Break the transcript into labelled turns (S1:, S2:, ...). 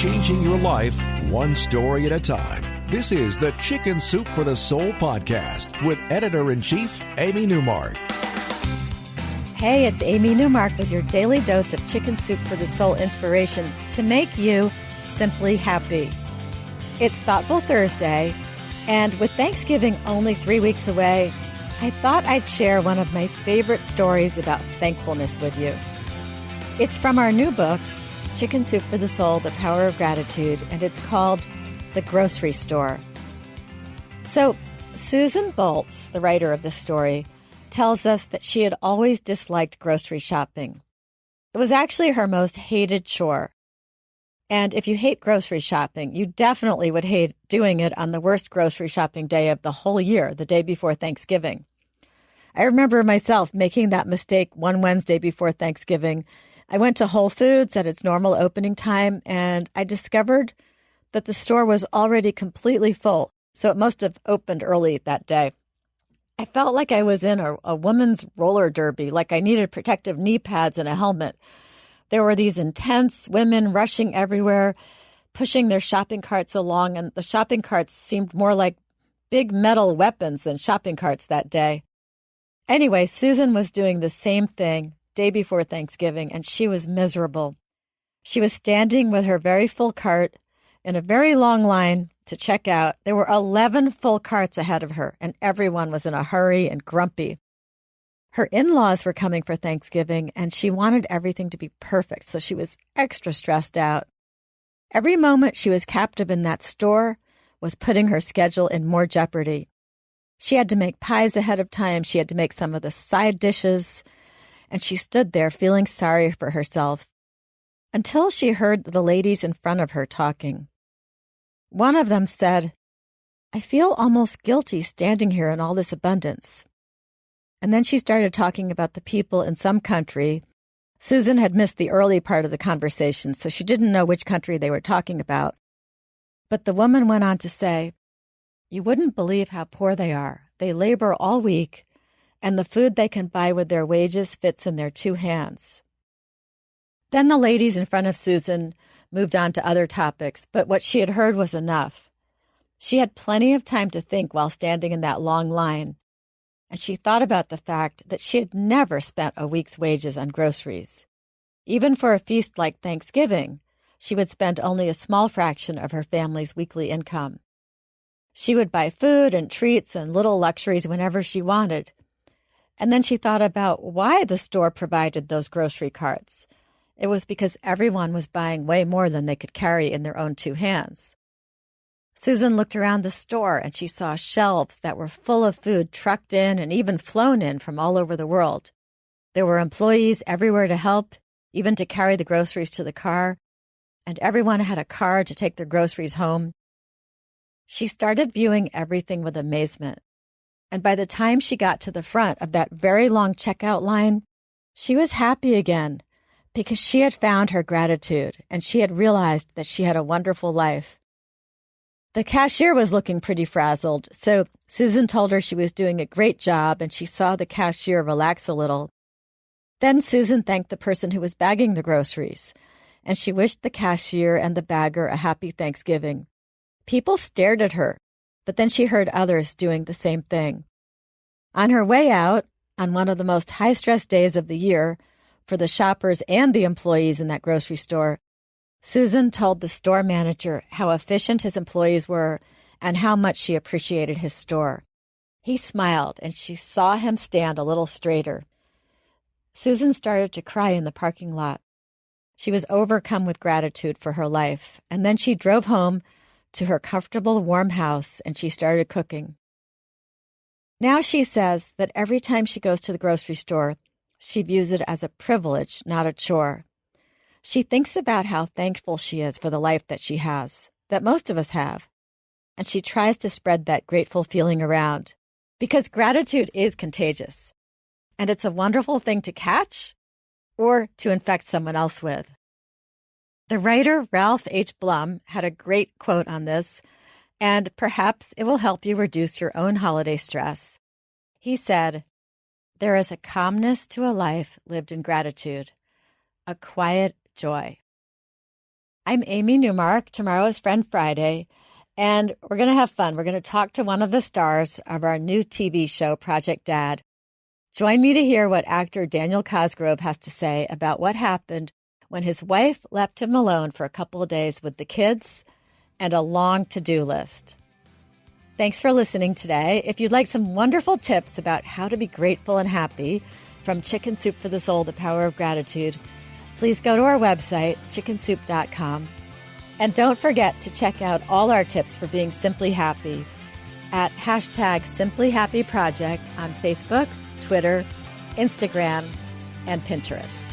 S1: changing your life one story at a time. This is the Chicken Soup for the Soul podcast with Editor-in-Chief Amy Newmark.
S2: Hey, it's Amy Newmark with your daily dose of Chicken Soup for the Soul inspiration to make you simply happy. It's Thoughtful Thursday, and with Thanksgiving only 3 weeks away, I thought I'd share one of my favorite stories about thankfulness with you. It's from our new book, Chicken Soup for the Soul, The Power of Gratitude, and it's called The Grocery Store. So, Susan Boltz, the writer of this story, tells us that she had always disliked grocery shopping. It was actually her most hated chore. And if you hate grocery shopping, you definitely would hate doing it on the worst grocery shopping day of the whole year, the day before Thanksgiving. I remember myself making that mistake one Wednesday before Thanksgiving. I went to Whole Foods at its normal opening time, and I discovered that the store was already completely full, so it must have opened early that day. I felt like I was in a woman's roller derby, like I needed protective knee pads and a helmet. There were these intense women rushing everywhere, pushing their shopping carts along, and the shopping carts seemed more like big metal weapons than shopping carts that day. Anyway, Susan was doing the same thing day before Thanksgiving, and she was miserable. She was standing with her very full cart in a very long line to check out. There were 11 full carts ahead of her, and everyone was in a hurry and grumpy. Her in-laws were coming for Thanksgiving, and she wanted everything to be perfect, so she was extra stressed out. Every moment she was captive in that store was putting her schedule in more jeopardy. She had to make pies ahead of time. She had to make some of the side dishes, and she stood there feeling sorry for herself until she heard the ladies in front of her talking. One of them said, "I feel almost guilty standing here in all this abundance." And then she started talking about the people in some country. Susan had missed the early part of the conversation, so she didn't know which country they were talking about. But the woman went on to say, "You wouldn't believe how poor they are. They labor all week, and the food they can buy with their wages fits in their 2 hands." Then the ladies in front of Susan moved on to other topics, but what she had heard was enough. She had plenty of time to think while standing in that long line, and she thought about the fact that she had never spent a week's wages on groceries. Even for a feast like Thanksgiving, she would spend only a small fraction of her family's weekly income. She would buy food and treats and little luxuries whenever she wanted. And then she thought about why the store provided those grocery carts. It was because everyone was buying way more than they could carry in their own 2 hands. Susan looked around the store and she saw shelves that were full of food trucked in and even flown in from all over the world. There were employees everywhere to help, even to carry the groceries to the car, and everyone had a car to take their groceries home. She started viewing everything with amazement. And by the time she got to the front of that very long checkout line, she was happy again because she had found her gratitude and she had realized that she had a wonderful life. The cashier was looking pretty frazzled, so Susan told her she was doing a great job and she saw the cashier relax a little. Then Susan thanked the person who was bagging the groceries, and she wished the cashier and the bagger a happy Thanksgiving. People stared at her, but then she heard others doing the same thing. On her way out, on one of the most high-stress days of the year, for the shoppers and the employees in that grocery store, Susan told the store manager how efficient his employees were and how much she appreciated his store. He smiled, and she saw him stand a little straighter. Susan started to cry in the parking lot. She was overcome with gratitude for her life, and then she drove home to her comfortable, warm house, and she started cooking. Now she says that every time she goes to the grocery store, she views it as a privilege, not a chore. She thinks about how thankful she is for the life that she has, that most of us have, and she tries to spread that grateful feeling around, because gratitude is contagious, and it's a wonderful thing to catch or to infect someone else with. The writer Ralph H. Blum had a great quote on this, and perhaps it will help you reduce your own holiday stress. He said, "There is a calmness to a life lived in gratitude, a quiet joy." I'm Amy Newmark. Tomorrow is Friend Friday, and we're going to have fun. We're going to talk to one of the stars of our new TV show, Project Dad. Join me to hear what actor Daniel Cosgrove has to say about what happened when his wife left him alone for a couple of days with the kids and a long to-do list. Thanks for listening today. If you'd like some wonderful tips about how to be grateful and happy from Chicken Soup for the Soul, The Power of Gratitude, please go to our website, chickensoup.com. And don't forget to check out all our tips for being simply happy at #SimplyHappyProject on Facebook, Twitter, Instagram, and Pinterest.